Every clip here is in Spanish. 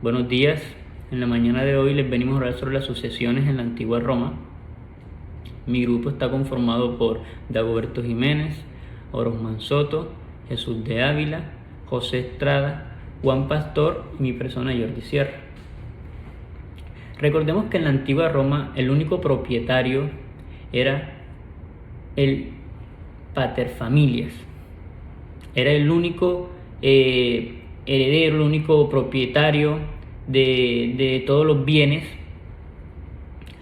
Buenos días. En la mañana de hoy les venimos a hablar sobre las sucesiones en la antigua Roma. Mi grupo está conformado por Dagoberto Jiménez, Orozman Soto, Jesús de Ávila, José Estrada, Juan Pastor y mi persona Jordi Sierra. Recordemos que en la antigua Roma el único propietario era el paterfamilias. Era el único heredero, el único propietario de todos los bienes.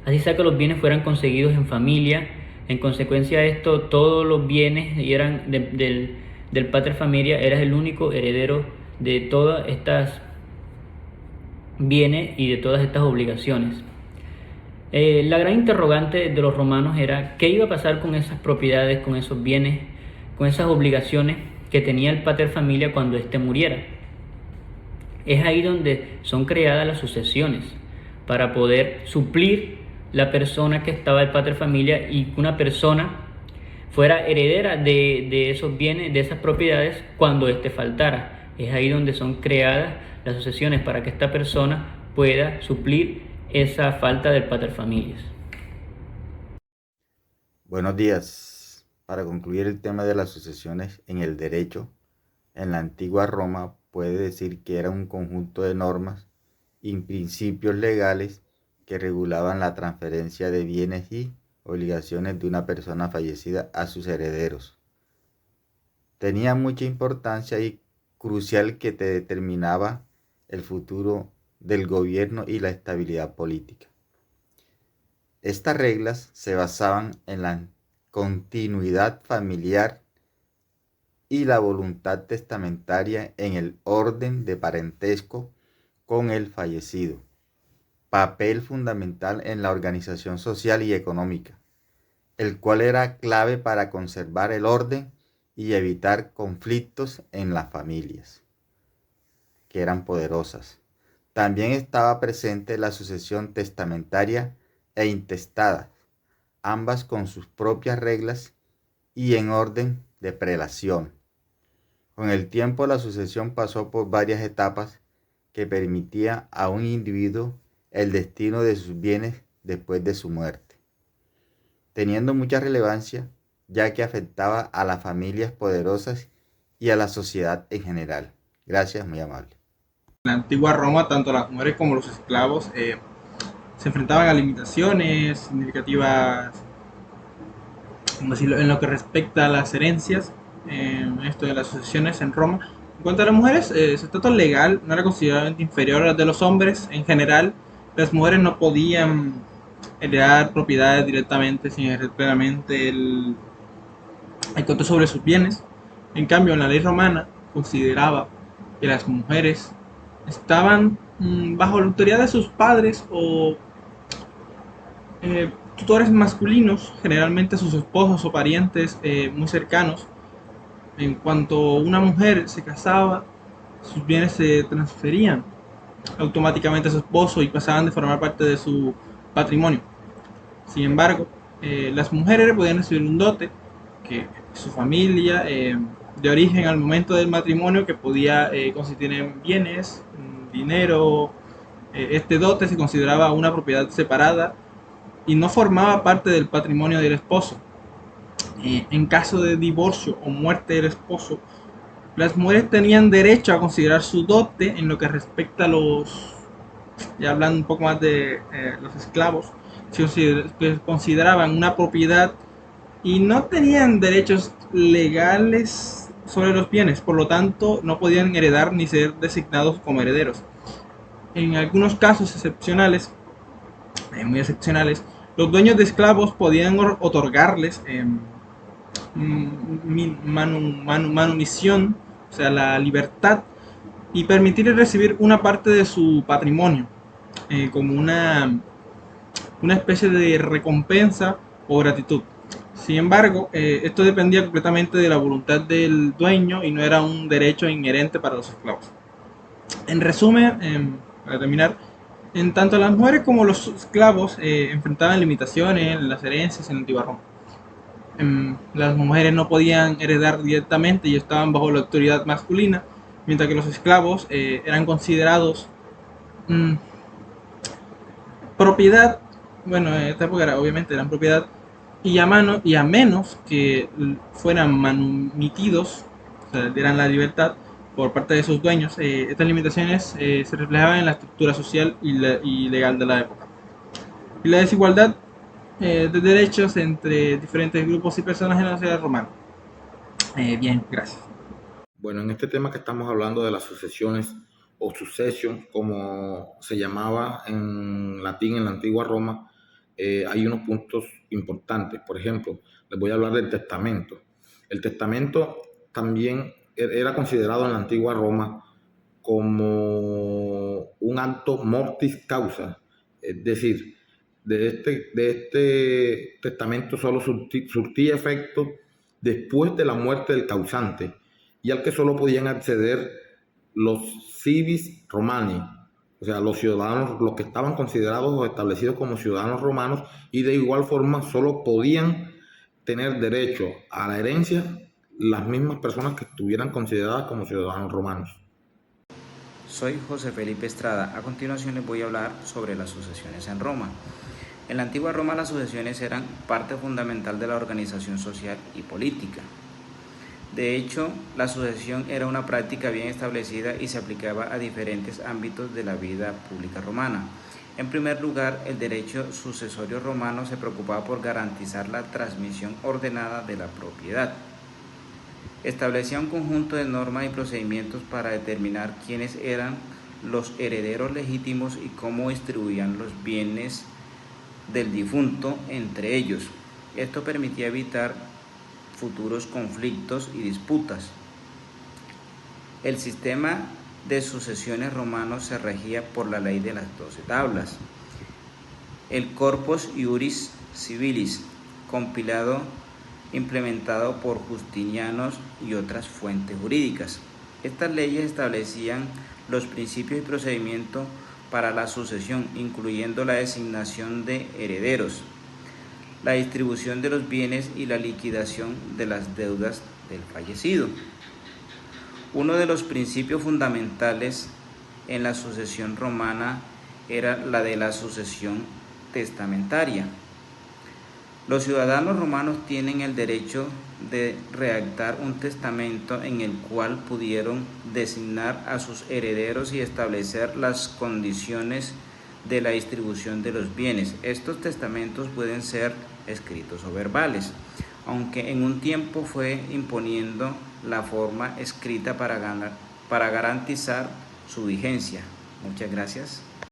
Así sea que los bienes fueran conseguidos en familia. En consecuencia de esto, todos los bienes eran del pater familia. Eras el único heredero de todas estas bienes y de todas estas obligaciones. La gran interrogante de los romanos era qué iba a pasar con esas propiedades, con esos bienes, con esas obligaciones que tenía el pater familia cuando éste muriera. Es ahí donde son creadas las sucesiones para poder suplir la persona que estaba el pater familia y que una persona fuera heredera de esos bienes, de esas propiedades cuando éste faltara. Es ahí donde son creadas las sucesiones para que esta persona pueda suplir esa falta del paterfamilias. Buenos días. Para concluir el tema de las sucesiones en el derecho, en la antigua Roma puede decir que era un conjunto de normas y principios legales que regulaban la transferencia de bienes y obligaciones de una persona fallecida a sus herederos. Tenía mucha importancia y crucial que te determinaba el futuro del gobierno y la estabilidad política. Estas reglas se basaban en la continuidad familiar y la voluntad testamentaria en el orden de parentesco con el fallecido, papel fundamental en la organización social y económica, el cual era clave para conservar el orden y evitar conflictos en las familias, que eran poderosas. También estaba presente la sucesión testamentaria e intestada, ambas con sus propias reglas y en orden de prelación. Con el tiempo la sucesión pasó por varias etapas que permitía a un individuo el destino de sus bienes después de su muerte, teniendo mucha relevancia ya que afectaba a las familias poderosas y a la sociedad en general. Gracias, muy amable. En la antigua Roma, tanto las mujeres como los esclavos se enfrentaban a limitaciones significativas, como decirlo, en lo que respecta a las herencias, esto de las sucesiones en Roma. En cuanto a las mujeres, su estatus legal no era considerablemente inferior al de los hombres. En general, las mujeres no podían heredar propiedades directamente sin ejercer plenamente el control sobre sus bienes. En cambio, en la ley romana consideraba que las mujeres estaban bajo la autoridad de sus padres o tutores masculinos, generalmente sus esposos o parientes muy cercanos. En cuanto una mujer se casaba, sus bienes se transferían automáticamente a su esposo y pasaban de formar parte de su patrimonio. Sin embargo, las mujeres podían recibir un dote que su familia de origen al momento del matrimonio, que podía consistir en bienes, dinero. Este dote se consideraba una propiedad separada y no formaba parte del patrimonio del esposo. En caso de divorcio o muerte del esposo, las mujeres tenían derecho a considerar su dote en lo que respecta a los, ya hablando un poco más de los esclavos, que consideraban una propiedad y no tenían derechos legales sobre los bienes, por lo tanto no podían heredar ni ser designados como herederos. En algunos casos excepcionales, muy excepcionales, los dueños de esclavos podían otorgarles manumisión, o sea, la libertad, y permitirles recibir una parte de su patrimonio como una especie de recompensa o gratitud. Sin embargo, esto dependía completamente de la voluntad del dueño y no era un derecho inherente para los esclavos. En resumen, para terminar, en tanto las mujeres como los esclavos enfrentaban limitaciones en las herencias en la antigua Roma. Las mujeres no podían heredar directamente y estaban bajo la autoridad masculina, mientras que los esclavos eran considerados Mm, propiedad, bueno, en esta época obviamente eran propiedad, y a mano, y a menos que fueran manumitidos, o sea, dieran la libertad por parte de sus dueños, estas limitaciones se reflejaban en la estructura social y legal de la época. Y la desigualdad de derechos entre diferentes grupos y personas en la sociedad romana. Bien, gracias. Bueno, en este tema que estamos hablando de las sucesiones o sucesión, como se llamaba en latín en la antigua Roma, hay unos puntos importantes. Por ejemplo, les voy a hablar del testamento. El testamento también era considerado en la antigua Roma como un acto mortis causa, es decir, de este testamento solo surtía efecto después de la muerte del causante y al que solo podían acceder los civis romani, o sea, los ciudadanos, los que estaban considerados o establecidos como ciudadanos romanos, y de igual forma solo podían tener derecho a la herencia las mismas personas que estuvieran consideradas como ciudadanos romanos. Soy José Felipe Estrada. A continuación les voy a hablar sobre las sucesiones en Roma. En la antigua Roma las sucesiones eran parte fundamental de la organización social y política. De hecho, la sucesión era una práctica bien establecida y se aplicaba a diferentes ámbitos de la vida pública romana. En primer lugar, el derecho sucesorio romano se preocupaba por garantizar la transmisión ordenada de la propiedad. Establecía un conjunto de normas y procedimientos para determinar quiénes eran los herederos legítimos y cómo distribuían los bienes del difunto entre ellos. Esto permitía evitar futuros conflictos y disputas. El sistema de sucesiones romano se regía por la ley de las 12 tablas. El Corpus Iuris Civilis, implementado por Justinianos y otras fuentes jurídicas. Estas leyes establecían los principios y procedimientos para la sucesión, incluyendo la designación de herederos, la distribución de los bienes y la liquidación de las deudas del fallecido. Uno de los principios fundamentales en la sucesión romana era la de la sucesión testamentaria. Los ciudadanos romanos tienen el derecho de redactar un testamento en el cual pudieron designar a sus herederos y establecer las condiciones de la distribución de los bienes. Estos testamentos pueden ser escritos o verbales, aunque en un tiempo fue imponiendo la forma escrita para garantizar su vigencia. Muchas gracias.